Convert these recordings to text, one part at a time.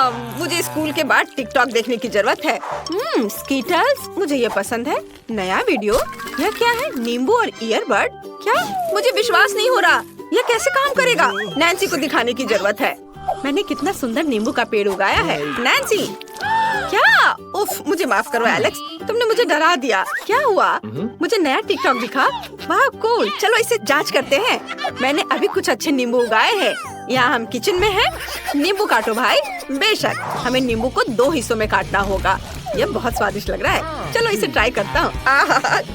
मुझे स्कूल के बाद टिकटॉक देखने की जरूरत है। स्कीटल्स, मुझे ये पसंद है। नया वीडियो, यह क्या है? नींबू और ईयरबड? क्या? मुझे विश्वास नहीं हो रहा, यह कैसे काम करेगा? नैन्सी को दिखाने की जरूरत है। मैंने कितना सुंदर नींबू का पेड़ उगाया है। नैन्सी, क्या? उफ, मुझे माफ करो एलेक्स, तुमने मुझे डरा दिया। क्या हुआ? मुझे नया टिकटॉक दिखा। वाह कूल, चलो इसे जांच करते हैं। मैंने अभी कुछ अच्छे नींबू उगाए हैं। यहाँ हम किचन में हैं। नींबू काटो भाई। बेशक, हमें नींबू को 2 हिस्सों में काटना होगा। यह बहुत स्वादिष्ट लग रहा है। चलो इसे ट्राई करता हूँ।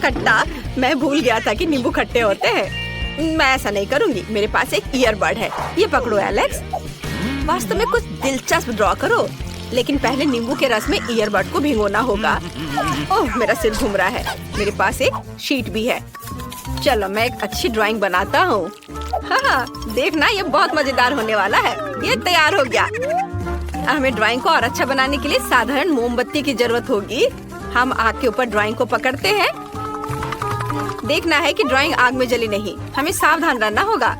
खट्टा, मैं भूल गया था कि नींबू खट्टे होते हैं। मैं ऐसा नहीं करूँगी। मेरे पास एक ईयरबड है। ये पकड़ो एलेक्स। वास्तव में कुछ दिलचस्प ड्रॉ करो, लेकिन पहले नींबू के रस में ईयरबड को भिगोना होगा। ओह, मेरा सिर घूम रहा है। मेरे पास एक शीट भी है। चलो मैं एक अच्छी ड्राइंग बनाता हूँ। हाँ, देखना ये बहुत मजेदार होने वाला है। ये तैयार हो गया। हमें ड्राइंग को और अच्छा बनाने के लिए साधारण मोमबत्ती की जरूरत होगी। हम आग के ऊपर ड्राइंग को पकड़ते हैं। देखना है कि ड्राइंग आग में जली नहीं। हमें सावधान रहना होगा।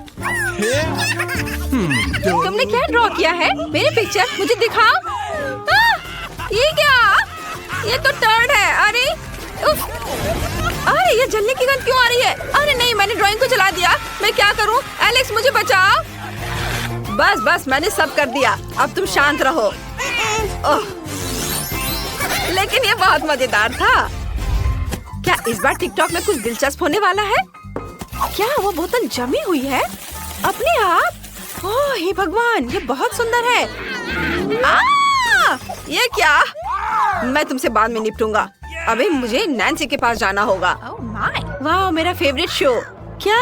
तुमने क्या ड्रॉ किया है? मेरी पिक्चर मुझे दिखाओ। ये क्या? ये तो टर्ड है। अरे उफ, अरे ये जलने की गंध क्यों आ रही है? अरे नहीं, मैंने ड्राइंग को जला दिया। मैं क्या करूं? एलेक्स मुझे बचाओ। बस बस, मैंने सब कर दिया। अब तुम शांत रहो। ओह, लेकिन ये बहुत मजेदार था। क्या इस बार टिकटॉक में कुछ दिलचस्प होने वाला है? क्या वो बोतल जमी हुई है अपने आप? ओह हे भगवान, ये बहुत सुंदर है। ये क्या? मैं तुमसे बाद में निपटूंगा। अबे मुझे नैन्सी के पास जाना होगा। वाह, मेरा फेवरेट शो। क्या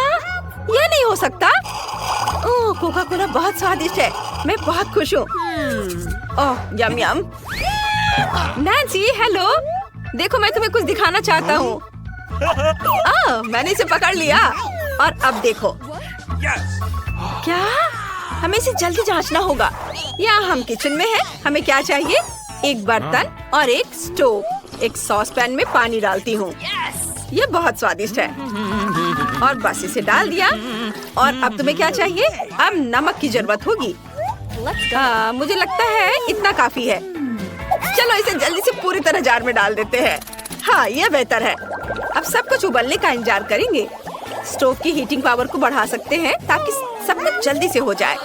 ये नहीं हो सकता? ओह, कोका कोला बहुत स्वादिष्ट है। मैं बहुत खुश हूँ। ओह यम यम। नैन्सी हेलो, देखो मैं तुम्हें कुछ दिखाना चाहता हूँ। मैंने इसे पकड़ लिया और अब देखो। क्या? हमें इसे जल्दी जांचना होगा। यहाँ हम किचन में हैं। हमें क्या चाहिए? एक बर्तन और एक स्टोव। एक सॉस पैन में पानी डालती हूँ। ये बहुत स्वादिष्ट है। और बस इसे डाल दिया। और अब तुम्हें क्या चाहिए? अब नमक की जरूरत होगी। मुझे लगता है इतना काफी है। चलो इसे जल्दी से पूरी तरह जार में डाल देते हैं। हाँ, ये बेहतर है। अब सब कुछ उबलने का इंतजार करेंगे। स्टोव की हीटिंग पावर को बढ़ा सकते हैं ताकि सब कुछ जल्दी से हो जाए।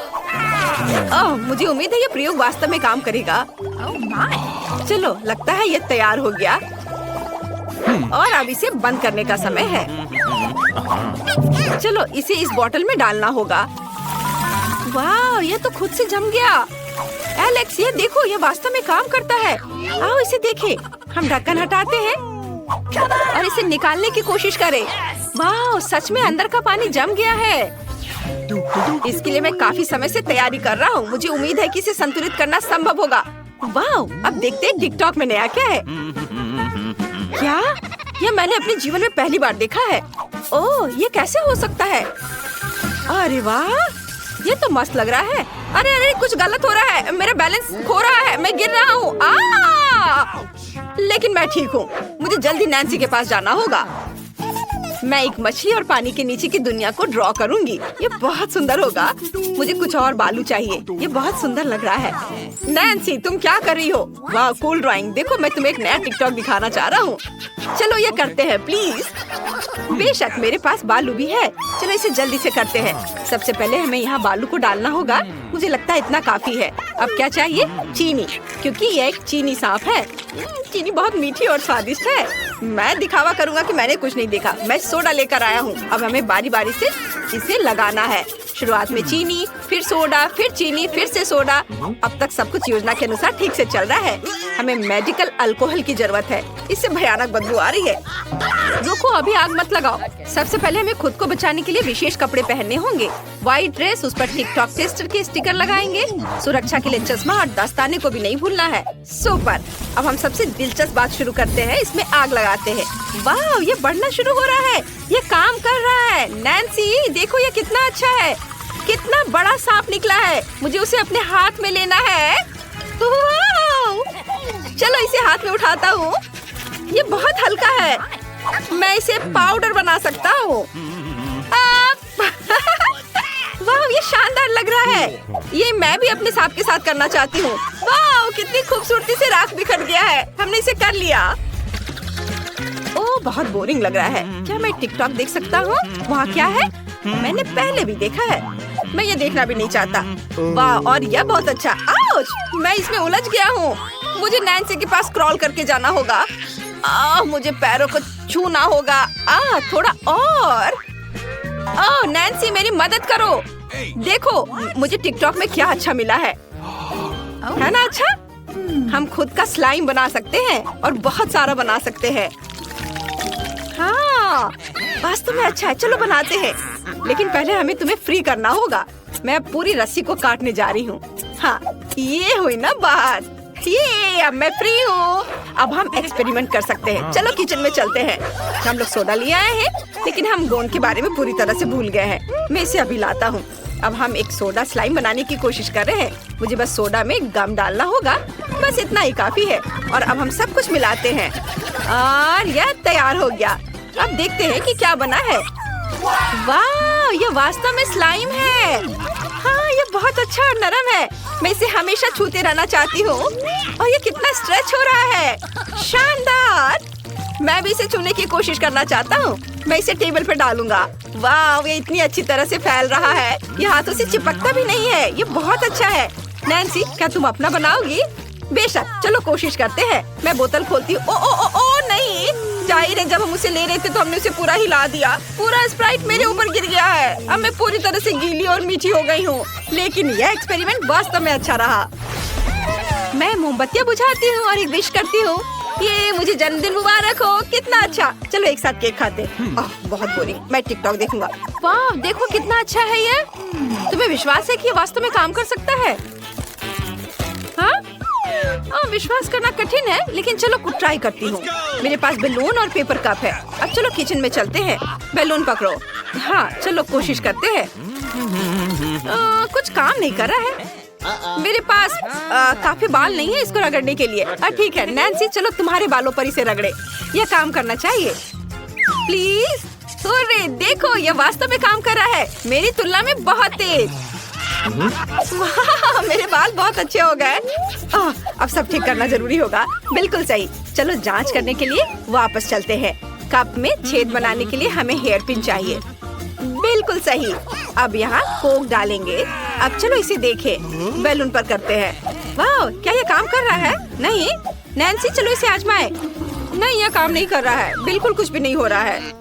ओह, मुझे उम्मीद है ये प्रयोग वास्तव में काम करेगा। चलो, लगता है ये तैयार हो गया। और अब इसे बंद करने का समय है। चलो इसे इस बोतल में डालना होगा। वाह, ये तो खुद से जम गया। एलेक्स ये देखो, ये वास्तव में काम करता है। आओ इसे देखें। हम ढक्कन हटाते हैं और इसे निकालने की कोशिश करें। वाह, सच में अंदर का पानी जम गया है। इसके लिए मैं काफी समय से तैयारी कर रहा हूँ। मुझे उम्मीद है कि इसे संतुलित करना संभव होगा। वाह, अब देखते हैं टिकटॉक में नया क्या है। क्या? ये मैंने अपने जीवन में पहली बार देखा है। ओह, ये कैसे हो सकता है? अरे वाह, ये तो मस्त लग रहा है। अरे अरे, कुछ गलत हो रहा है। मेरा बैलेंस खो रहा है। मैं गिर रहा हूँ। लेकिन मैं ठीक हूँ। मुझे जल्दी नैन्सी के पास जाना होगा। मैं एक मछली और पानी के नीचे की दुनिया को ड्रॉ करूंगी। ये बहुत सुंदर होगा। मुझे कुछ और बालू चाहिए। ये बहुत सुंदर लग रहा है। नैन्सी तुम क्या कर रही हो? वाह, कूल ड्राइंग। देखो मैं तुम्हें एक नया टिकटॉक दिखाना चाह रहा हूँ। चलो ये करते हैं प्लीज। बेशक, मेरे पास बालू भी है। चलो इसे जल्दी से करते हैं। सबसे पहले हमें यहाँ बालू को डालना होगा। मुझे लगता है इतना काफी है। अब क्या चाहिए? चीनी, क्योंकि ये एक चीनी सांप है। चीनी बहुत मीठी और स्वादिष्ट है। मैं दिखावा करूंगा कि मैंने कुछ नहीं देखा। मैं सोडा लेकर आया हूँ। अब हमें बारी बारी से इसे लगाना है। शुरुआत में चीनी, फिर सोडा, फिर चीनी, फिर से सोडा। अब तक सब कुछ योजना के अनुसार ठीक से चल रहा है। हमें मेडिकल अल्कोहल की जरूरत है। इससे भयानक बदबू आ रही है। रुको, अभी आग मत लगाओ। सबसे पहले हमें खुद को बचाने के लिए विशेष कपड़े पहनने होंगे। व्हाइट ड्रेस, उस पर टिकटॉक टेस्टर के स्टिकर लगाएंगे। सुरक्षा के लिए चश्मा और दस्ताने को भी नहीं भूलना है। सुपर। अब हम सबसे दिलचस्प बात शुरू करते हैं। इसमें आग लगाते हैं। वाह, ये बढ़ना शुरू हो रहा है। ये काम कर रहा है। नैन्सी देखो, ये कितना अच्छा है। कितना बड़ा सांप निकला है। मुझे उसे अपने हाथ में लेना है। चलो इसे हाथ में उठाता हूँ। ये बहुत हल्का है। मैं इसे पाउडर बना सकता हूँ। वाह, ये शानदार लग रहा है। ये मैं भी अपने सांप के साथ करना चाहती हूँ। वाह, कितनी खूबसूरती से राख बिखर गया है। हमने इसे कर लिया। ओह, बहुत बोरिंग लग रहा है। क्या मैं टिकटॉक देख सकता हूँ? वहाँ क्या है? मैंने पहले भी देखा है। मैं ये देखना भी नहीं चाहता। वाह, और यह बहुत अच्छा। आउच! मैं इसमें उलझ गया हूँ। मुझे नैन्सी के पास क्रॉल करके जाना होगा। मुझे पैरों को छूना होगा। थोड़ा और। नैन्सी, मेरी मदद करो। देखो, मुझे टिकटॉक में क्या अच्छा मिला है ना? अच्छा, हम खुद का स्लाइम बना सकते हैं और बहुत सारा बना सकते हैं। हाँ, वास्तव में अच्छा है। चलो बनाते हैं, लेकिन पहले हमें तुम्हें फ्री करना होगा। मैं अब पूरी रस्सी को काटने जा रही हूँ। हाँ, ये हुई ना बात। ये अब मैं फ्री हूँ। अब हम एक्सपेरिमेंट कर सकते हैं। चलो किचन में चलते हैं। हम लोग सोडा लिए आए हैं, लेकिन हम गोंद के बारे में पूरी तरह से भूल गए हैं। मैं इसे अभी लाता हूँ। अब हम एक सोडा स्लाइम बनाने की कोशिश कर रहे हैं। मुझे बस सोडा में गम डालना होगा। बस इतना ही काफी है। और अब हम सब कुछ मिलाते हैं और यह तैयार हो गया। अब देखते हैं कि क्या बना है। वाह, ये वास्तव में स्लाइम है। हाँ, ये बहुत अच्छा और नरम है। मैं इसे हमेशा छूते रहना चाहती हूँ। और ये कितना स्ट्रेच हो रहा है। शानदार। मैं भी इसे छूने की कोशिश करना चाहता हूँ। मैं इसे टेबल पर डालूंगा। वाह, ये इतनी अच्छी तरह से फैल रहा है। ये हाथों से चिपकता भी नहीं है। ये बहुत अच्छा है। नैन्सी, क्या तुम अपना बनाओगी? बेशक, चलो कोशिश करते हैं। मैं बोतल खोलती हूँ। ओ नहीं, जाहिर है जब हम उसे ले रहे थे तो हमने उसे पूरा हिला दिया। पूरा स्प्राइट मेरे ऊपर गिर गया है। अब मैं पूरी तरह से गीली और मीठी हो गई हूँ। लेकिन यह एक्सपेरिमेंट वास्तव में अच्छा रहा। मैं मोमबत्तियाँ बुझाती हूँ और एक विश करती हूँ। ये मुझे जन्मदिन मुबारक हो। कितना अच्छा। चलो एक साथ केक खाते। बहुत बोरिंग। मैं टिकटॉक देखूंगा। वाह, देखो कितना अच्छा है ये। तुम्हें विश्वास है कि ये वास्तव में काम कर सकता है? हाँ, विश्वास करना कठिन है, लेकिन चलो कुछ ट्राई करती हूँ। मेरे पास बैलून और पेपर कप है। अब चलो किचन में चलते हैं। बैलून पकड़ो। हाँ, चलो कोशिश करते हैं। कुछ काम नहीं कर रहा है। मेरे पास काफी बाल नहीं है इसको रगड़ने के लिए। ठीक है नैन्सी, चलो तुम्हारे बालों पर इसे रगड़े। यह काम करना चाहिए। प्लीज। अरे देखो, यह वास्तव में काम कर रहा है। मेरी तुलना में बहुत तेज। वाह, मेरे बाल बहुत अच्छे हो गए। अब सब ठीक करना जरूरी होगा। बिल्कुल सही। चलो जांच करने के लिए वापस चलते हैं। कप में छेद बनाने के लिए हमें हेयर पिन चाहिए। बिल्कुल सही। अब यहाँ कोक डालेंगे। अब चलो इसे देखें। बैलून पर करते हैं। वाह, क्या ये काम कर रहा है? नहीं नैन्सी, चलो इसे आजमाएं। नहीं, यह काम नहीं कर रहा है। बिल्कुल कुछ भी नहीं हो रहा है।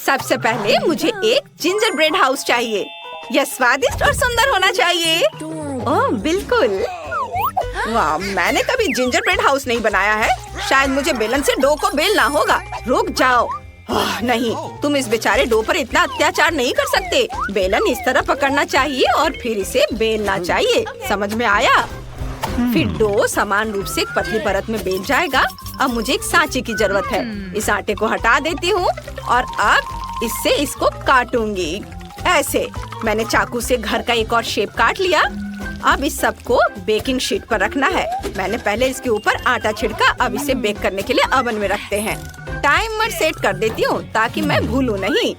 सबसे पहले मुझे एक जिंजर ब्रेड हाउस चाहिए। यह स्वादिष्ट और सुंदर होना चाहिए। ओह बिल्कुल। वाह, मैंने कभी जिंजर ब्रेड हाउस नहीं बनाया है। शायद मुझे बेलन से डो को बेलना होगा। रुक जाओ। नहीं, तुम इस बेचारे डो पर इतना अत्याचार नहीं कर सकते। बेलन इस तरह पकड़ना चाहिए और फिर इसे बेलना चाहिए। समझ में आया? फिर डो समान रूप से एक पतली परत में बेल जाएगा। अब मुझे एक सांचे की जरूरत है। इस आटे को हटा देती हूँ और अब इससे इसको काटूंगी। ऐसे मैंने चाकू से घर का एक और शेप काट लिया। अब इस सब को बेकिंग शीट पर रखना है। मैंने पहले इसके ऊपर आटा छिड़का। अब इसे बेक करने के लिए ओवन में रखते हैं। टाइमर सेट कर देती हूँ ताकि मैं भूलूं नहीं।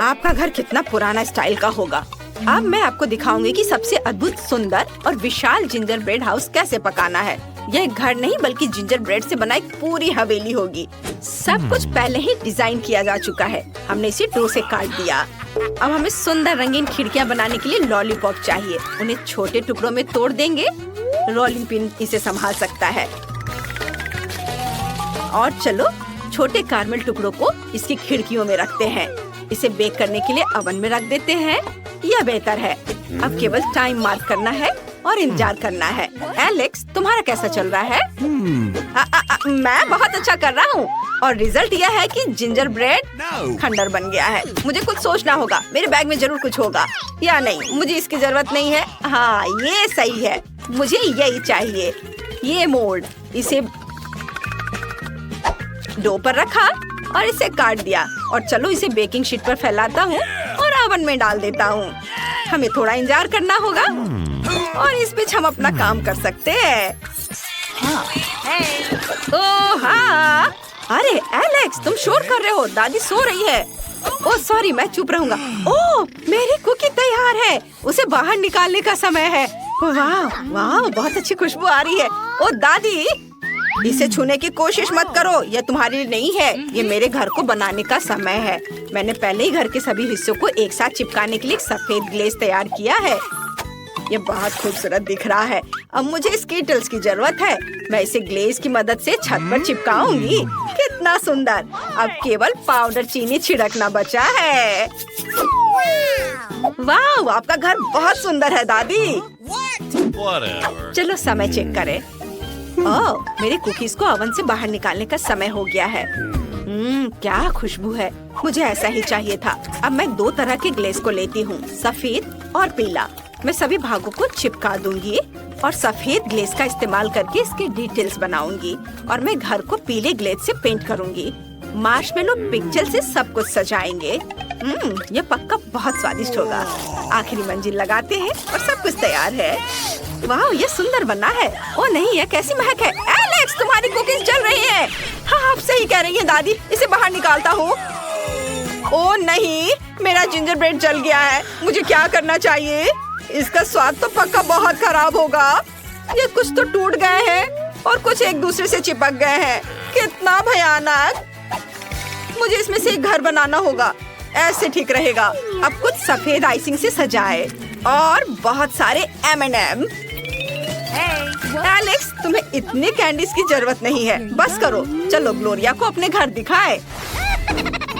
आपका घर कितना पुराना स्टाइल का होगा। अब मैं आपको दिखाऊंगी कि सबसे अद्भुत, सुंदर और विशाल जिंजर ब्रेड हाउस कैसे पकाना है। यह एक घर नहीं बल्कि जिंजर ब्रेड से बना एक पूरी हवेली होगी। सब कुछ पहले ही डिजाइन किया जा चुका है। हमने इसे डो से काट दिया। अब हमें सुंदर रंगीन खिड़कियां बनाने के लिए लॉलीपॉप चाहिए। उन्हें छोटे टुकड़ों में तोड़ देंगे। रोलिंग पिन इसे संभाल सकता है। और चलो छोटे कारमेल टुकड़ों को इसकी खिड़कियों में रखते हैं। इसे बेक करने के लिए ओवन में रख देते हैं। यह बेहतर है। अब केवल टाइम मार्क करना है और इंतजार करना है। एलेक्स, तुम्हारा कैसा चल रहा है? मैं बहुत अच्छा कर रहा हूँ और रिजल्ट यह है कि जिंजर ब्रेड खंडर बन गया है। मुझे कुछ सोचना होगा। मेरे बैग में जरूर कुछ होगा या नहीं। मुझे इसकी जरूरत नहीं है। हाँ, ये सही है। मुझे यही चाहिए। ये मोल्ड। इसे डो पर रखा और इसे काट दिया। और चलो इसे बेकिंग शीट पर फैलाता हूँ और ओवन में डाल देता हूँ। हमें थोड़ा इंतजार करना होगा और इस बीच हम अपना काम कर सकते हैं। ओह हाँ। अरे एलेक्स, तुम शोर कर रहे हो। दादी सो रही है। ओह सॉरी, मैं चुप रहूंगा। ओह, मेरी कुकी तैयार है। उसे बाहर निकालने का समय है। वाह वाह, बहुत अच्छी खुशबू आ रही है। ओह दादी, इसे छूने की कोशिश मत करो, यह तुम्हारे लिए नहीं है। ये मेरे घर को बनाने का समय है। मैंने पहले ही घर के सभी हिस्सों को एक साथ चिपकाने के लिए एक सफेद ग्लेज तैयार किया है। ये बहुत खूबसूरत दिख रहा है। अब मुझे स्कीटल्स की जरूरत है। मैं इसे ग्लेज की मदद से छत पर चिपकाऊंगी। कितना सुंदर। अब केवल पाउडर चीनी छिड़कना बचा है। वाह, आपका घर बहुत सुंदर है दादी। चलो समय चेक करें। ओह, मेरे कुकीज को ओवन से बाहर निकालने का समय हो गया है। क्या खुशबू है। मुझे ऐसा ही चाहिए था। अब मैं 2 तरह के ग्लेज को लेती हूँ, सफेद और पीला। मैं सभी भागों को चिपका दूंगी और सफेद ग्लेज का इस्तेमाल करके इसके डिटेल्स बनाऊंगी। और मैं घर को पीले ग्लेज से पेंट करूंगी। मार्शमेलो पिक्चर से सब कुछ सजाएंगे। यह पक्का बहुत स्वादिष्ट होगा। आखिरी मंजिल लगाते हैं और सब कुछ तैयार है। वाह, ये सुंदर बना है। ओ नहीं, यह कैसी महक है। एलेक्स, तुम्हारी कुकीज जल रही हैं। हाँ, आप सही कह रही हैं दादी। इसे बाहर निकालता हूँ। ओ नहीं, मेरा जिंजर ब्रेड जल गया है। मुझे क्या करना चाहिए? इसका स्वाद तो पक्का बहुत खराब होगा। ये कुछ तो टूट गए हैं और कुछ एक दूसरे से चिपक गए हैं। कितना भयानक। मुझे इसमें से एक घर बनाना होगा। ऐसे ठीक रहेगा। अब कुछ सफेद आइसिंग से सजाए और बहुत सारे M&M। एलेक्स, तुम्हें इतने कैंडीज की जरूरत नहीं है। बस करो। चलो ग्लोरिया को अपने घर दिखाए।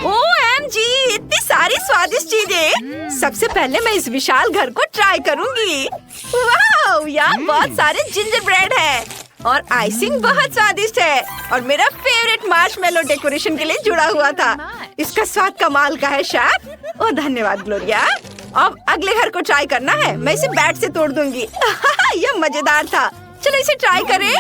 OMG, इतनी सारी स्वादिष्ट चीजें। सबसे पहले मैं इस विशाल घर को ट्राई करूंगी। वाह, यहाँ बहुत सारे जिंजर ब्रेड है और आइसिंग बहुत स्वादिष्ट है। और मेरा फेवरेट मार्शमेलो डेकोरेशन के लिए जुड़ा हुआ था। इसका स्वाद कमाल का है शेफ। ओह धन्यवाद ग्लोरिया। अब अगले घर को ट्राई करना है। मैं इसे बैट से तोड़ दूंगी। यह मजेदार था। चलो इसे ट्राई करें।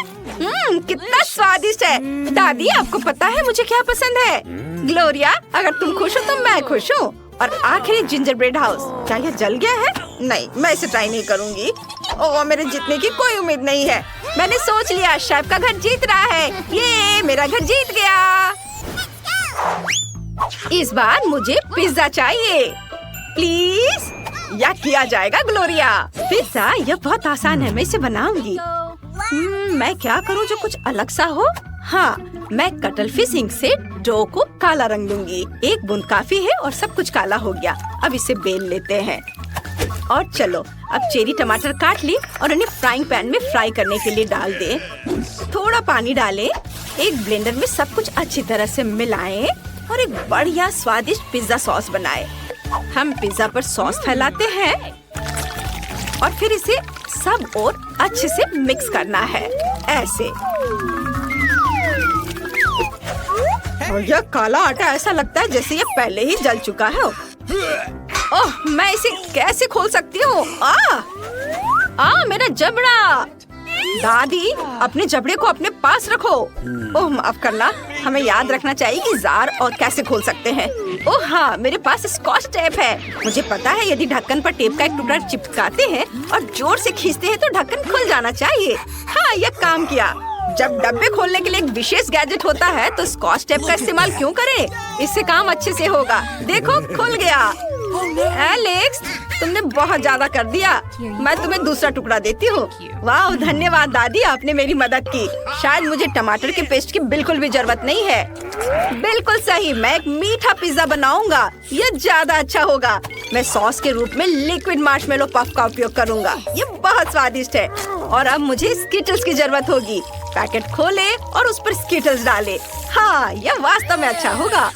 कितना स्वादिष्ट है। दादी, आपको पता है मुझे क्या पसंद है? ग्लोरिया, अगर तुम खुश हो तो मैं खुश हूँ। और आखिरी जिंजर ब्रेड हाउस। क्या यह जल गया है? नहीं, मैं इसे ट्राई नहीं करूँगी। ओह, मेरे जीतने की कोई उम्मीद नहीं है। मैंने सोच लिया, शेफ का घर जीत रहा है। ये मेरा घर जीत गया। इस बार मुझे पिज्जा चाहिए प्लीज। या किया जाएगा ग्लोरिया। पिज्जा, यह बहुत आसान है। मैं इसे बनाऊंगी। मैं क्या करूं जो कुछ अलग सा हो? हाँ, मैं कटल फिश इंक से डो को काला रंग दूंगी। एक बूंद काफी है और सब कुछ काला हो गया। अब इसे बेल लेते हैं। और चलो, अब चेरी टमाटर काट ली और उन्हें फ्राइंग पैन में फ्राई करने के लिए डाल दे। थोड़ा पानी डालें। एक ब्लेंडर में सब कुछ अच्छी तरह से मिलाएं और एक बढ़िया स्वादिष्ट पिज्जा सॉस बनाएं। हम पिज्जा पर सॉस फैलाते हैं और फिर इसे सब और अच्छे से मिक्स करना है, ऐसे। और यह काला आटा ऐसा लगता है जैसे ये पहले ही जल चुका है। ओह, मैं इसे कैसे खोल सकती हूँ? मेरा जबड़ा। दादी, अपने जबड़े को अपने पास रखो। ओह माफ करना, हमें याद रखना चाहिए कि जार और कैसे खोल सकते हैं। ओह हाँ, मेरे पास स्कॉच टेप है। मुझे पता है यदि ढक्कन पर टेप का एक टुकड़ा चिपकाते हैं और जोर से खींचते हैं तो ढक्कन खुल जाना चाहिए। हाँ, यह काम किया। जब डब्बे खोलने के लिए एक विशेष गैजेट होता है तो स्कॉच टेप का इस्तेमाल क्यों करें? इससे काम अच्छे से होगा। देखो, खुल गया। एलेक्स, तुमने बहुत ज्यादा कर दिया। मैं तुम्हें दूसरा टुकड़ा देती हूँ। वाह, धन्यवाद दादी, आपने मेरी मदद की। शायद मुझे टमाटर के पेस्ट की बिल्कुल भी जरूरत नहीं है। बिल्कुल सही, मैं एक मीठा पिज्जा बनाऊंगा। यह ज्यादा अच्छा होगा। मैं सॉस के रूप में लिक्विड मार्शमेलो पफ का उपयोग करूंगा। ये बहुत स्वादिष्ट है। और अब मुझे स्कीटल्स की जरूरत होगी। पैकेट खोले और उस पर स्कीटल्स डाले। हाँ, यह वास्तव में अच्छा होगा।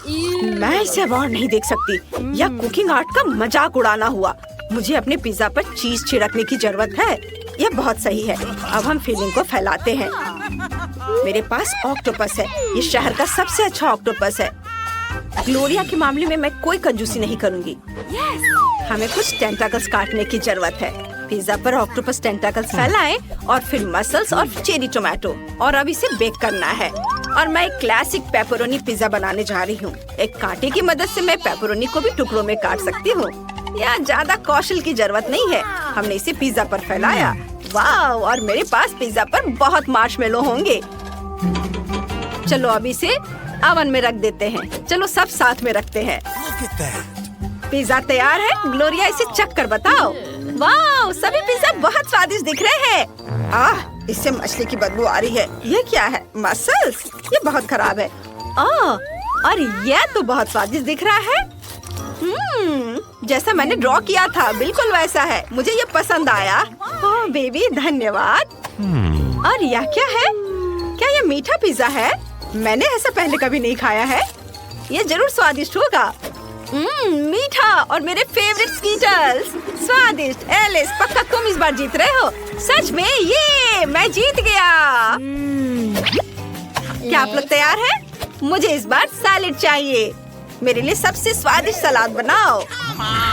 मैं इसे अब और नहीं देख सकती। यह कुकिंग आर्ट का मजाक उड़ाना हुआ। मुझे अपने पिज्जा पर चीज छिड़कने की जरूरत है। यह बहुत सही है। अब हम फिलिंग को फैलाते हैं। मेरे पास ऑक्टोपस है। ये शहर का सबसे अच्छा ऑक्टोपस है। ग्लोरिया के मामले में मैं कोई कंजूसी नहीं करूँगी। हमें कुछ टेंटाकल्स काटने की जरूरत है। पिज्जा पर ऑक्टोपस टेंटाकल्स फैलाएं और फिर मसल्स और चेरी टोमेटो। और अब इसे बेक करना है। और मैं एक क्लासिक पेपरोनी पिज्जा बनाने जा रही हूँ। एक कांटे की मदद से मैं पेपरोनी को भी टुकड़ों में काट सकती हूँ। यहाँ ज्यादा कौशल की जरूरत नहीं है। हमने इसे पिज्जा पर फैलाया। वाह, और मेरे पास पिज्जा पर बहुत मार्शमेलो होंगे। चलो अब इसे ओवन में रख देते हैं। चलो सब साथ में रखते हैं। पिज्जा तैयार है। ग्लोरिया इसे चख कर बताओ। वाह, सभी पिज्जा बहुत स्वादिष्ट दिख रहे हैं। इससे मछली की बदबू आ रही है। ये क्या है? मसल्स? ये बहुत खराब है। और ये तो बहुत स्वादिष्ट दिख रहा है। जैसा मैंने ड्रॉ किया था बिल्कुल वैसा है। मुझे ये पसंद आया। ओह बेबी, धन्यवाद। और यह क्या है? क्या ये मीठा पिज्जा है? मैंने ऐसा पहले कभी नहीं खाया है। ये जरूर स्वादिष्ट होगा। मीठा और मेरे फेवरेट स्कीटर्स। स्वादिष्ट। एलिस, पक्का तुम इस बार जीत रहे हो। सच में? ये मैं जीत गया। क्या आप लोग तैयार हैं? मुझे इस बार सैलेड चाहिए। मेरे लिए सबसे स्वादिष्ट सलाद बनाओ।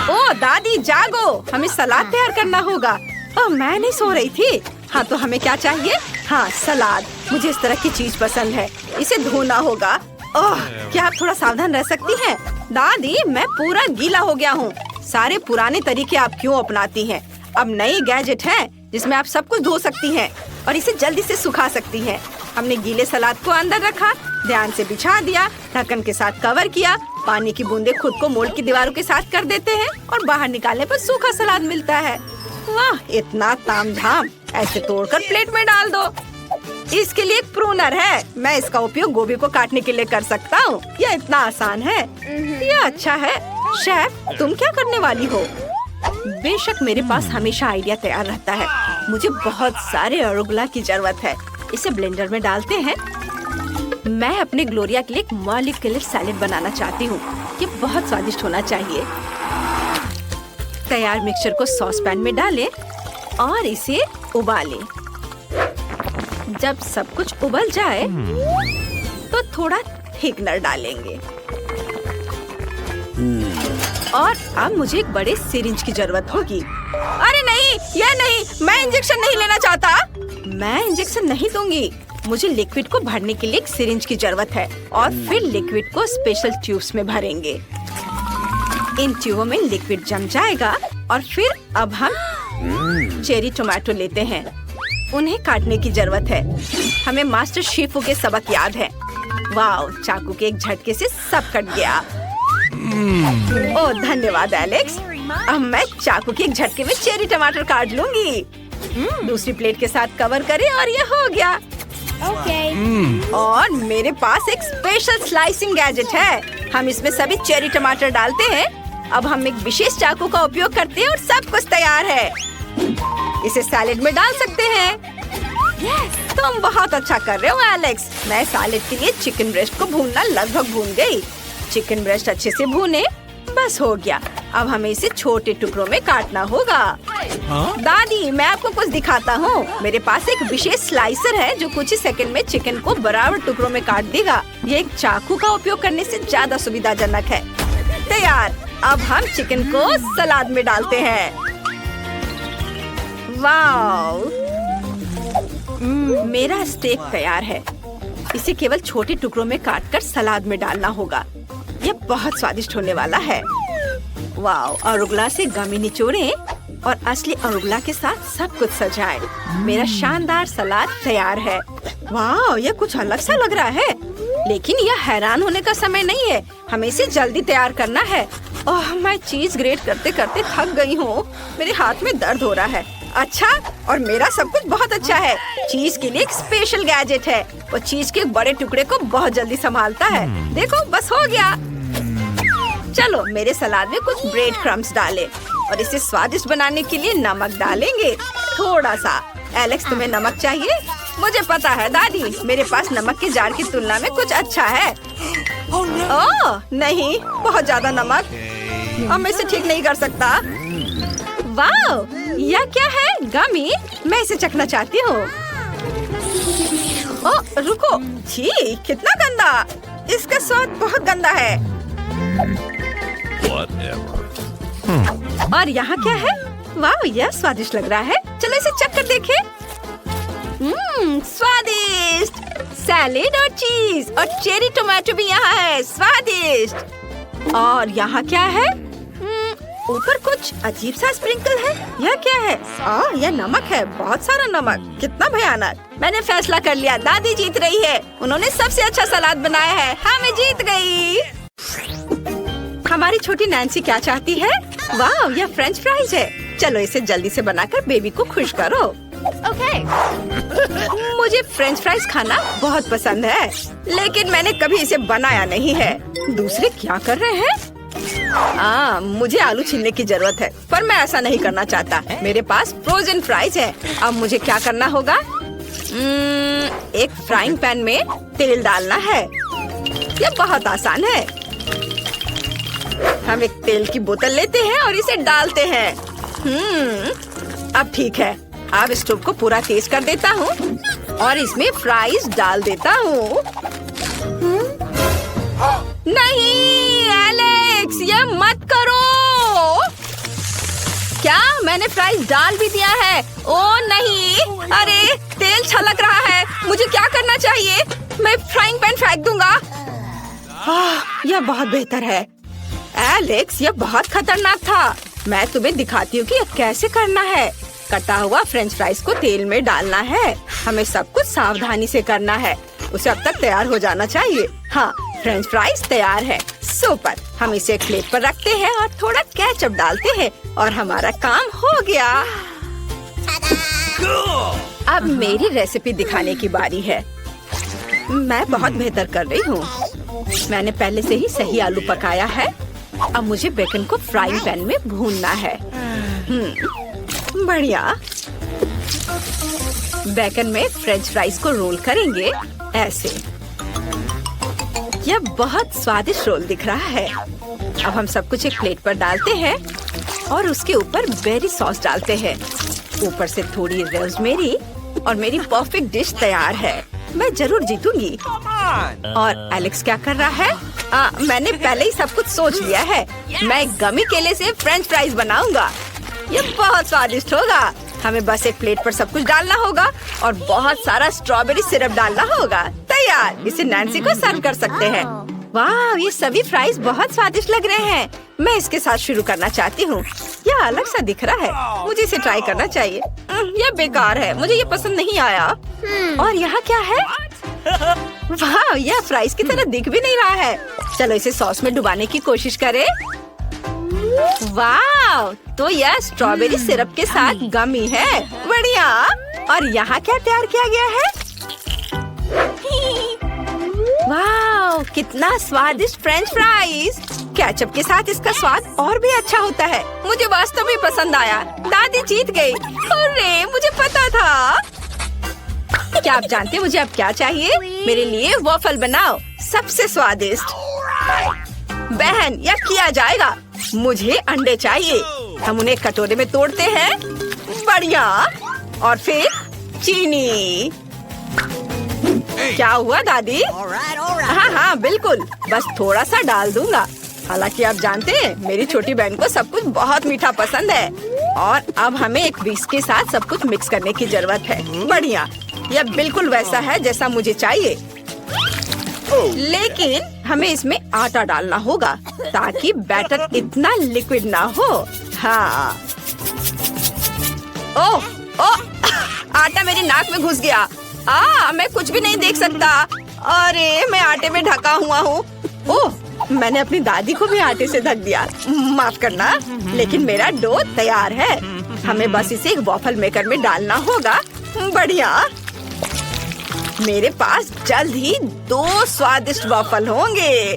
ओह दादी जागो, हमें सलाद तैयार करना होगा। ओह मैं नहीं सो रही थी। हाँ तो हमें क्या चाहिए? हाँ सलाद। मुझे इस तरह की चीज पसंद है। इसे धोना होगा। ओह क्या आप थोड़ा सावधान रह सकती हैं? दादी मैं पूरा गीला हो गया हूँ। सारे पुराने तरीके आप क्यों अपनाती हैं? अब नई गैजेट है जिसमें आप सब कुछ धो सकती हैं और इसे जल्दी से सुखा सकती हैं। हमने गीले सलाद को अंदर रखा, ध्यान से बिछा दिया, ढक्कन के साथ कवर किया। पानी की बूंदें खुद को मोल्ड की दीवारों के साथ कर देते हैं और बाहर निकालने पर सूखा सलाद मिलता है। वाह इतना तामझाम। ऐसे तोड़कर प्लेट में डाल दो। इसके लिए एक प्रूनर है। मैं इसका उपयोग गोभी को काटने के लिए कर सकता हूँ। यह इतना आसान है। यह अच्छा है। शेफ तुम क्या करने वाली हो? बेशक मेरे पास हमेशा आइडिया तैयार रहता है। मुझे बहुत सारे अरुगुला की जरूरत है। इसे ब्लेंडर में डालते हैं। मैं अपने ग्लोरिया के लिए एक मॉलिक्यूलर सैलेड बनाना चाहती हूँ। ये बहुत स्वादिष्ट होना चाहिए। तैयार मिक्सचर को सॉस पैन में डालें और इसे उबालें। जब सब कुछ उबल जाए तो थोड़ा थिकनर डालेंगे। और अब मुझे एक बड़े सिरिंज की जरूरत होगी। अरे नहीं, यह नहीं, मैं इंजेक्शन नहीं लेना चाहता। मैं इंजेक्शन नहीं दूंगी। मुझे लिक्विड को भरने के लिए एक सिरिंज की जरूरत है और फिर लिक्विड को स्पेशल ट्यूब्स में भरेंगे। इन ट्यूबों में लिक्विड जम जाएगा और फिर अब हम चेरी टोमेटो लेते हैं। उन्हें काटने की जरूरत है। हमें मास्टर शेफों के सबक याद है। वाह, चाकू के एक झटके से सब कट गया। ओह धन्यवाद एलेक्स। अब मैं चाकू के एक झटके में चेरी टमाटर काट लूंगी। दूसरी प्लेट के साथ कवर करें और ये हो गया। और मेरे पास एक स्पेशल स्लाइसिंग गैजेट है। हम इसमें सभी चेरी टमाटर डालते हैं। अब हम एक विशेष चाकू का उपयोग करते हैं और सब कुछ तैयार है। इसे सैलेड में डाल सकते हैं। तुम बहुत अच्छा कर रहे हो एलेक्स। मैं सैलेड के लिए चिकन ब्रेस्ट को भूनना लगभग भून गई। चिकन ब्रेस्ट अच्छे से भूने, बस हो गया। अब हमें इसे छोटे टुकड़ों में काटना होगा। दादी मैं आपको कुछ दिखाता हूँ। मेरे पास एक विशेष स्लाइसर है जो कुछ ही सेकंड में चिकन को बराबर टुकड़ों में काट देगा। ये एक चाकू का उपयोग करने से ज्यादा सुविधाजनक है। तैयार। अब हम चिकन को सलाद में डालते हैं। वाव, मेरा स्टेक तैयार है। इसे केवल छोटे टुकड़ों में काटकर सलाद में डालना होगा। ये बहुत स्वादिष्ट होने वाला है। वाव, अरुगुला से गमी निचोड़ें और असली अरुगुला के साथ सब कुछ सजाएं। मेरा शानदार सलाद तैयार है। वाव, ये कुछ अलग सा लग रहा है, लेकिन यह हैरान होने का समय नहीं है। हमें इसे जल्दी तैयार करना है। ओह, मैं चीज ग्रेट करते करते थक गई हूँ। मेरे हाथ में दर्द हो रहा है। अच्छा, और मेरा सब कुछ बहुत अच्छा है। चीज के लिए एक स्पेशल गैजेट है। वो चीज के बड़े टुकड़े को बहुत जल्दी संभालता है। देखो, बस हो गया। चलो मेरे सलाद में कुछ ब्रेड क्रम्स डालें और इसे स्वादिष्ट बनाने के लिए नमक डालेंगे, थोड़ा सा। एलेक्स तुम्हें नमक चाहिए? मुझे पता है दादी, मेरे पास नमक के जार की तुलना में कुछ अच्छा है। ओह नहीं, बहुत ज्यादा नमक। अब मैं इसे ठीक नहीं कर सकता। वाह, यह क्या है? गमी, मैं इसे चखना चाहती हूँ। ओह रुको, छी कितना गंदा। इसका स्वाद बहुत गंदा है। और यहाँ क्या है? वाह, यह स्वादिष्ट लग रहा है। चलो इसे चख कर देखें। स्वादिष्ट। सैलेड और चीज और चेरी टोमेटो भी यहाँ है। स्वादिष्ट। और यहाँ क्या है? ऊपर कुछ अजीब सा स्प्रिंकल है। यह क्या है? यह नमक है, बहुत सारा नमक। कितना भयानक। मैंने फैसला कर लिया, दादी जीत रही है। उन्होंने सबसे अच्छा सलाद बनाया है। हाँ, मैं जीत गई। हमारी छोटी नैन्सी क्या चाहती है? वाह, यह फ्रेंच फ्राइज है। चलो इसे जल्दी से बनाकर बेबी को खुश करो। ओके। मुझे फ्रेंच फ्राइज खाना बहुत पसंद है, लेकिन मैंने कभी इसे बनाया नहीं है। दूसरे क्या कर रहे हैं? मुझे आलू छीलने की जरूरत है, पर मैं ऐसा नहीं करना चाहता। मेरे पास फ्रोजन फ्राइज है। अब मुझे क्या करना होगा? एक फ्राइंग पैन में तेल डालना है। यह बहुत आसान है। हम एक तेल की बोतल लेते हैं और इसे डालते हैं। अब ठीक है। अब स्टोव को पूरा तेज कर देता हूँ और इसमें फ्राइज डाल देता हूँ। नहीं एलेक्स, ये मत करो। क्या मैंने फ्राइज डाल भी दिया है? ओह नहीं, अरे तेल छलक रहा है। मुझे क्या करना चाहिए? मैं फ्राइंग पैन फेंक दूंगा। यह बहुत बेहतर है। एलेक्स, यह बहुत खतरनाक था। मैं तुम्हें दिखाती हूँ कि यह कैसे करना है। कटा हुआ फ्रेंच फ्राइज को तेल में डालना है। हमें सब कुछ सावधानी से करना है। उसे अब तक तैयार हो जाना चाहिए। हाँ, फ्रेंच फ्राइज तैयार है। सुपर। हम इसे एक प्लेट पर रखते हैं और थोड़ा केचप डालते हैं और हमारा काम हो गया। अब मेरी रेसिपी दिखाने की बारी है। मैं बहुत बेहतर कर रही हूँ। मैंने पहले से ही सही आलू पकाया है। अब मुझे बेकन को फ्राइंग पैन में भूनना है। बढ़िया। बेकन में फ्रेंच फ्राइज को रोल करेंगे ऐसे। यह बहुत स्वादिष्ट रोल दिख रहा है। अब हम सब कुछ एक प्लेट पर डालते हैं और उसके ऊपर बेरी सॉस डालते हैं। ऊपर से थोड़ी रोज़मेरी और मेरी परफेक्ट डिश तैयार है। मैं जरूर जीतूंगी। और एलेक्स क्या कर रहा है? मैंने पहले ही सब कुछ सोच लिया है। मैं गमी केले से फ्रेंच फ्राइज बनाऊंगा। ये बहुत स्वादिष्ट होगा। हमें बस एक प्लेट पर सब कुछ डालना होगा और बहुत सारा स्ट्रॉबेरी सिरप डालना होगा। तैयार। इसे नैन्सी को सर्व कर सकते हैं। वाह, ये सभी फ्राइज बहुत स्वादिष्ट लग रहे हैं। मैं इसके साथ शुरू करना चाहती हूँ। यह अलग सा दिख रहा है। मुझे इसे ट्राई करना चाहिए। यह बेकार है। मुझे ये पसंद नहीं आया। और यहाँ क्या है? वाह, यह फ्राइज की तरह दिख भी नहीं रहा है। चलो इसे सॉस में डुबाने की कोशिश करें। वाह, तो यह स्ट्रॉबेरी सिरप के साथ गमी है। बढ़िया। और यहाँ क्या तैयार किया गया है? वाह, कितना स्वादिष्ट फ्रेंच फ्राइज। केचप के साथ इसका स्वाद और भी अच्छा होता है। मुझे वास्तव में पसंद आया। दादी जीत गई। अरे, मुझे पता था। क्या आप जानते हैं मुझे अब क्या चाहिए? मेरे लिए वॉफल बनाओ, सबसे स्वादिष्ट। बहन, यह किया जाएगा। मुझे अंडे चाहिए। हम उन्हें कटोरे में तोड़ते हैं। बढ़िया। और फिर चीनी। क्या हुआ दादी? हाँ, बिल्कुल। बस थोड़ा सा डाल दूंगा। हालांकि आप जानते हैं मेरी छोटी बहन को सब कुछ बहुत मीठा पसंद है। और अब हमें एक विस्क के साथ सब कुछ मिक्स करने की जरूरत है। बढ़िया। यह बिल्कुल वैसा है जैसा मुझे चाहिए, लेकिन हमें इसमें आटा डालना होगा ताकि बैटर इतना लिक्विड ना हो। हाँ। ओह, आटा मेरी नाक में घुस गया। मैं कुछ भी नहीं देख सकता। अरे, मैं आटे में ढका हुआ हूँ। ओह, मैंने अपनी दादी को भी आटे से ढक दिया। माफ करना, लेकिन मेरा डो तैयार है। हमें बस इसे एक वॉफल मेकर में डालना होगा। बढ़िया। मेरे पास जल्द ही 2 स्वादिष्ट वॉफल होंगे।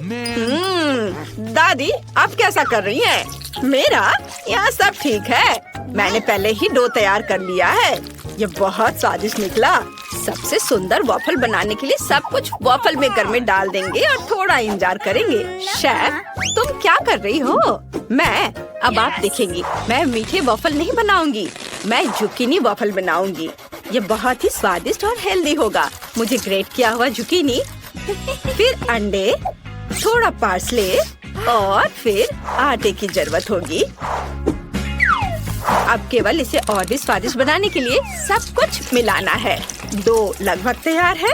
दादी, आप कैसा कर रही हैं? मेरा यहाँ सब ठीक है। मैंने पहले ही डो तैयार कर लिया है। ये बहुत स्वादिष्ट निकला। सबसे सुंदर वॉफल बनाने के लिए सब कुछ वॉफल मेकर में डाल देंगे और थोड़ा इंतजार करेंगे। शेफ, तुम क्या कर रही हो? अब आप देखेंगी, मैं मीठे वॉफल नहीं बनाऊंगी। मैं जुकीनी वॉफल बनाऊंगी। ये बहुत ही स्वादिष्ट और हेल्दी होगा। मुझे ग्रेट किया हुआ जुकीनी, फिर अंडे, थोड़ा पार्सले और फिर आटे की जरूरत होगी। अब केवल इसे और भी स्वादिष्ट बनाने के लिए सब कुछ मिलाना है। डो लगभग तैयार है।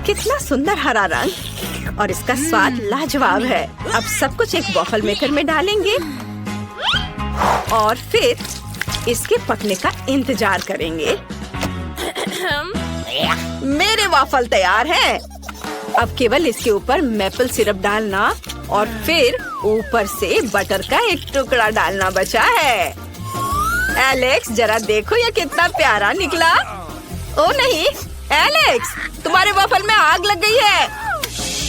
कितना सुंदर हरा रंग और इसका स्वाद लाजवाब है। अब सब कुछ एक वॉफल मेकर में डालेंगे और फिर इसके पकने का इंतजार करेंगे। मेरे वॉफल तैयार हैं। अब केवल इसके ऊपर मैपल सिरप डालना और फिर ऊपर से बटर का एक टुकड़ा डालना बचा है। एलेक्स जरा देखो ये कितना प्यारा निकला। ओ नहीं एलेक्स, तुम्हारे वफल में आग लग गई है।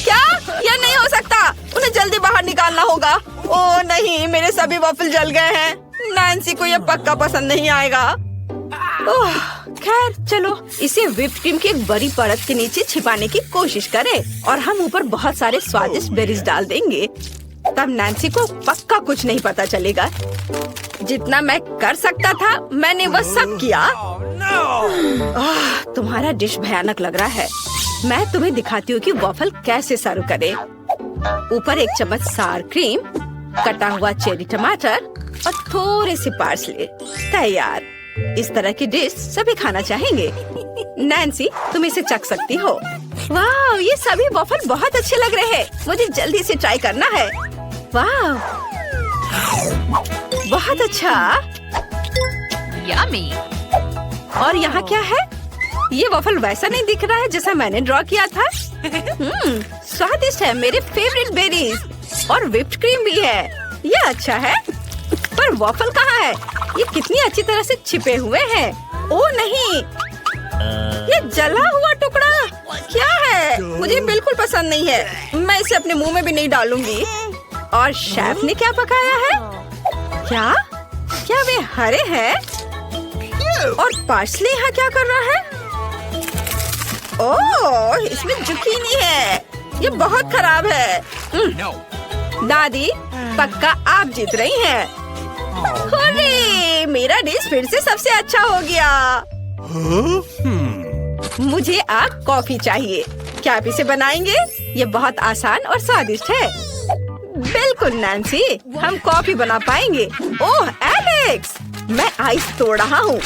क्या? यह नहीं हो सकता, उन्हें जल्दी बाहर निकालना होगा। ओ नहीं, मेरे सभी वफल जल गए हैं। नैन्सी को यह पक्का पसंद नहीं आएगा। ओह खैर चलो इसे व्हिप क्रीम की एक बड़ी परत के नीचे छिपाने की कोशिश करें और हम ऊपर बहुत सारे स्वादिष्ट बेरीज डाल देंगे। तब नैन्सी को पक्का कुछ नहीं पता चलेगा। जितना मैं कर सकता था मैंने वह सब किया। तुम्हारा डिश भयानक लग रहा है। मैं तुम्हें दिखाती हूँ कि वॉफल कैसे सर्व करें। ऊपर 1 चम्मच सार क्रीम, कटा हुआ चेरी टमाटर और थोड़े से पार्सले। तैयार। इस तरह की डिश सभी खाना चाहेंगे। नैन्सी तुम इसे चख सकती हो। वाह, ये सभी वॉफल बहुत अच्छे लग रहे हैं। मुझे जल्दी से ट्राई करना है। वाह, बहुत अच्छा। Yummy. और यहाँ क्या है? ये वॉफल वैसा नहीं दिख रहा है जैसा मैंने ड्रॉ किया था। स्वादिष्ट है, मेरे फेवरेट बेरीज और व्हिप्ड क्रीम भी है। ये अच्छा है, पर वॉफल कहाँ है? ये कितनी अच्छी तरह से छिपे हुए हैं। ओ नहीं, ये जला हुआ टुकड़ा क्या है? मुझे बिल्कुल पसंद नहीं है। मैं इसे अपने मुंह में भी नहीं डालूंगी। और शेफ ने क्या पकाया है? क्या वे हरे हैं? और पार्सले यहाँ क्या कर रहा है? ओह, इसमें जुकीनी है। ये बहुत खराब है। दादी पक्का आप जीत रही हैं। अरे, मेरा डिश फिर से सबसे अच्छा हो गया। मुझे आप कॉफी चाहिए। क्या आप इसे बनाएंगे? ये बहुत आसान और स्वादिष्ट है। बिल्कुल नैन्सी, हम कॉफी बना पाएंगे। ओह एलेक्स, मैं आइस तोड़ रहा हूँ।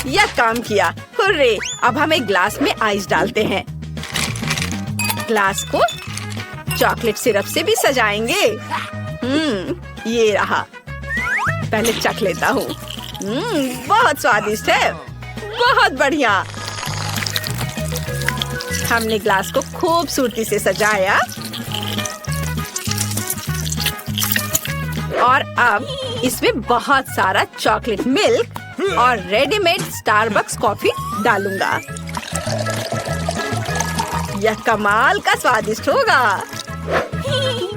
यह काम किया। हुर्रे, अब हम एक ग्लास में आइस डालते हैं। ग्लास को चॉकलेट सिरप से भी सजाएंगे। ये रहा। पहले चख लेता हूँ। बहुत स्वादिष्ट है, बहुत बढ़िया। हमने ग्लास को खूबसूरती से सजाया और अब इसमें बहुत सारा चॉकलेट मिल्क और रेडीमेड स्टारबक्स कॉफी डालूंगा। यह कमाल का स्वादिष्ट होगा।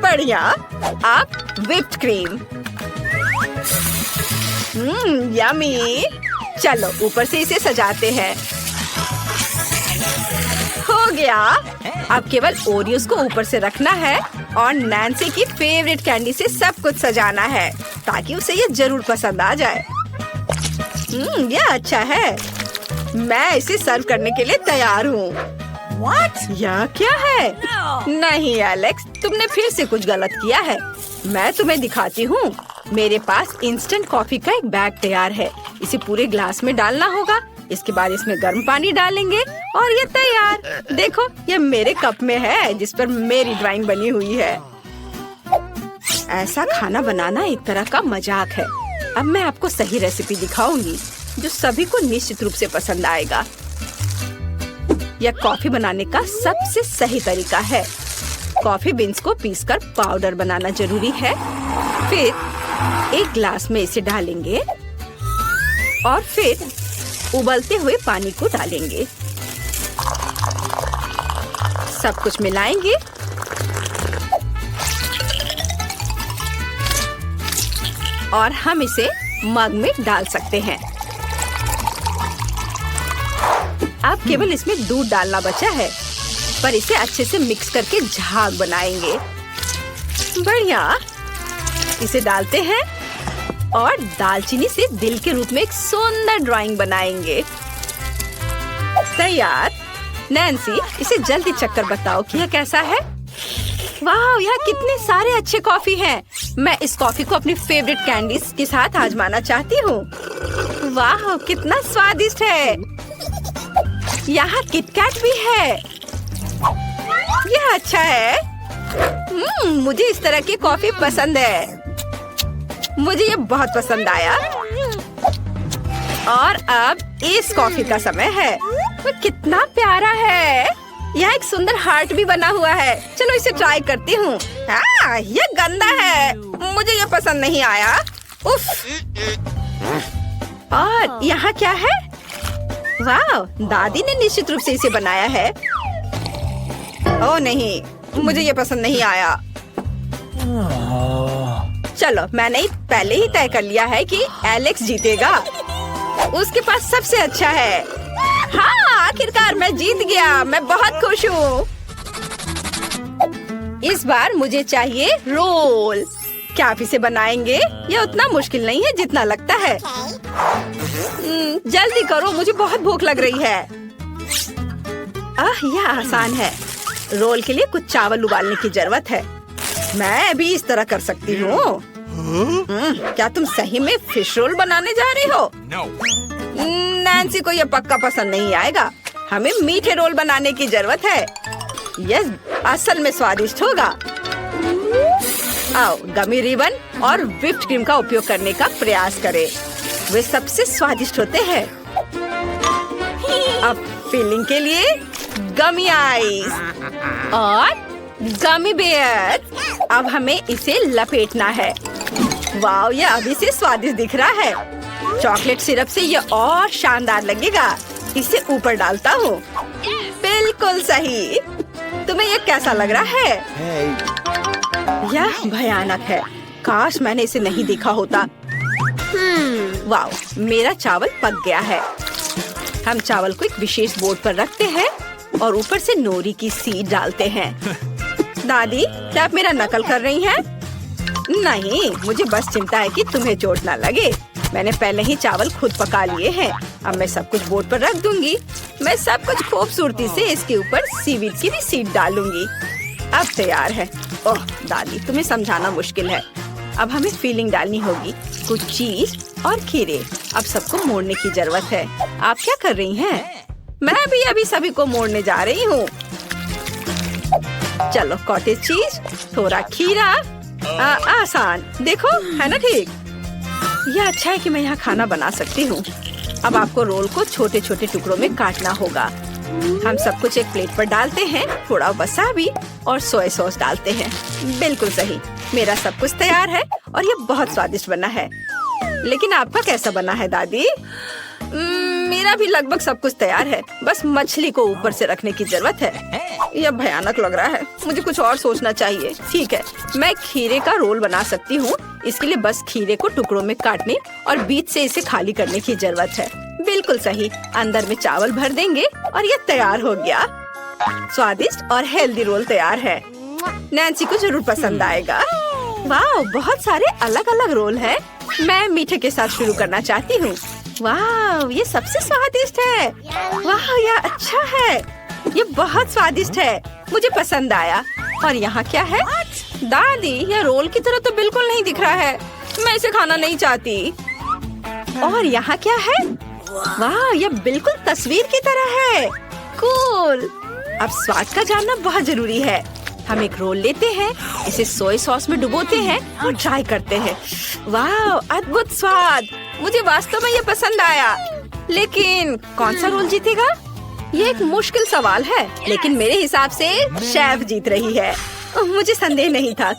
बढ़िया। अब व्हिप्ड क्रीम। यम्मी। चलो ऊपर से इसे सजाते हैं। हो गया। अब केवल ओरियोस को ऊपर से रखना है और नैन्सी की फेवरेट कैंडी से सब कुछ सजाना है ताकि उसे ये जरूर पसंद आ जाए। यह अच्छा है। मैं इसे सर्व करने के लिए तैयार हूँ। यह क्या है? नहीं एलेक्स, तुमने फिर से कुछ गलत किया है। मैं तुम्हें दिखाती हूँ। मेरे पास इंस्टेंट कॉफी का एक बैग तैयार है। इसे पूरे ग्लास में डालना होगा। इसके बाद इसमें गर्म पानी डालेंगे और ये तैयार। देखो, ये मेरे कप में है जिस पर मेरी ड्राइंग बनी हुई है। ऐसा खाना बनाना एक तरह का मजाक है। अब मैं आपको सही रेसिपी दिखाऊंगी जो सभी को निश्चित रूप से पसंद आएगा। यह कॉफी बनाने का सबसे सही तरीका है। कॉफी बीन्स को पीसकर पाउडर बनाना जरूरी है। फिर एक ग्लास में इसे डालेंगे और फिर उबलते हुए पानी को डालेंगे। सब कुछ मिलाएंगे और हम इसे मग में डाल सकते हैं। अब केवल इसमें दूध डालना बचा है, पर इसे अच्छे से मिक्स करके झाग बनाएंगे। बढ़िया। इसे डालते हैं और दालचीनी से दिल के रूप में एक सुंदर ड्राइंग बनाएंगे। तैयार। नैन्सी, इसे जल्दी चखकर बताओ कि यह कैसा है। वाह, यहाँ कितने सारे अच्छे कॉफी हैं। मैं इस कॉफी को अपनी फेवरेट कैंडीज के साथ आजमाना चाहती हूँ। वाह, कितना स्वादिष्ट है। यहाँ किटकैट भी है। यह अच्छा है। मुझे इस तरह की कॉफी पसंद है। मुझे ये बहुत पसंद आया। और अब इस कॉफी का समय है। वो कितना प्यारा है। यहाँ एक सुंदर हार्ट भी बना हुआ है। चलो इसे ट्राई करती हूँ। ये गंदा है, मुझे ये पसंद नहीं आया। उफ। और यहाँ क्या है? वाह, दादी ने निश्चित रूप से इसे बनाया है। ओह नहीं, मुझे ये पसंद नहीं आया। चलो, मैंने पहले ही तय कर लिया है कि एलेक्स जीतेगा। उसके पास सबसे अच्छा है। हाँ, आखिरकार मैं जीत गया। मैं बहुत खुश हूँ। इस बार मुझे चाहिए रोल। क्या आप इसे बनाएंगे? यह उतना मुश्किल नहीं है जितना लगता है। जल्दी करो, मुझे बहुत भूख लग रही है। यह आसान है। रोल के लिए कुछ चावल उबालने की जरूरत है। मैं भी इस तरह कर सकती हूँ। क्या तुम सही में फिश रोल बनाने जा रही हो? नैन्सी को यह पक्का पसंद नहीं आएगा। हमें मीठे रोल बनाने की जरूरत है। यह असल में स्वादिष्ट होगा। आओ, गमी रिबन और व्हिप्ड क्रीम का उपयोग करने का प्रयास करें। वे सबसे स्वादिष्ट होते हैं। अब फिलिंग के लिए गमी आइस और गमी बेयर। अब हमें इसे लपेटना है। वाह, यह अभी से स्वादिष्ट दिख रहा है। चॉकलेट सिरप से यह और शानदार लगेगा। इसे ऊपर डालता हूँ। बिल्कुल सही। तुम्हें यह कैसा लग रहा है? यह भयानक है। काश मैंने इसे नहीं देखा होता। वाह, मेरा चावल पक गया है। हम चावल को एक विशेष बोर्ड पर रखते हैं और ऊपर से नोरी की सीड डालते हैं। दादी, क्या आप मेरा नकल कर रही हैं? नहीं, मुझे बस चिंता है कि तुम्हें चोट ना लगे। मैंने पहले ही चावल खुद पका लिए हैं। अब मैं सब कुछ बोर्ड पर रख दूंगी। मैं सब कुछ खूबसूरती से इसके ऊपर सीवीड की भी सीड डालूंगी। अब तैयार है। ओह दादी, तुम्हें समझाना मुश्किल है। अब हमें फीलिंग डालनी होगी, कुछ चीज और खीरे। अब सबको मोड़ने की जरूरत है। आप क्या कर रही हैं? मैं भी अभी सभी को मोड़ने जा रही हूँ। चलो, कॉटेज चीज, थोड़ा खीरा। आसान, देखो है ना ठीक। यह अच्छा है कि मैं यहाँ खाना बना सकती हूँ। अब आपको रोल को छोटे छोटे टुकड़ों में काटना होगा। हम सब कुछ एक प्लेट पर डालते हैं। थोड़ा वसाबी और सोया सॉस डालते हैं। बिल्कुल सही। मेरा सब कुछ तैयार है और ये बहुत स्वादिष्ट बना है। लेकिन आपका कैसा बना है दादी? मेरा भी लगभग सब कुछ तैयार है। बस मछली को ऊपर से रखने की जरूरत है। यह भयानक लग रहा है। मुझे कुछ और सोचना चाहिए। ठीक है, मैं खीरे का रोल बना सकती हूँ। इसके लिए बस खीरे को टुकड़ों में काटने और बीच से इसे खाली करने की जरूरत है। बिल्कुल सही। अंदर में चावल भर देंगे और ये तैयार हो गया। स्वादिष्ट और हेल्दी रोल तैयार है। नैन्सी को जरूर पसंद आएगा। वाह, बहुत सारे अलग अलग रोल हैं। मैं मीठे के साथ शुरू करना चाहती हूँ। वाह, ये सबसे स्वादिष्ट है। वाह, यह अच्छा है। ये बहुत स्वादिष्ट है। मुझे पसंद आया। और यहाँ क्या है? दादी, यह रोल की तरह तो बिल्कुल नहीं दिख रहा है। मैं इसे खाना नहीं चाहती। और यहाँ क्या है? वाह, यह बिल्कुल तस्वीर की तरह है। कूल। अब स्वाद का जानना बहुत जरूरी है। हम एक रोल लेते हैं, इसे सोया सॉस में डुबोते हैं और ट्राई करते हैं। वाह, अद्भुत स्वाद। मुझे वास्तव में ये पसंद आया। लेकिन कौन सा रोल जीतेगा? ये एक मुश्किल सवाल है, लेकिन मेरे हिसाब से शेफ जीत रही है। मुझे संदेह नहीं था।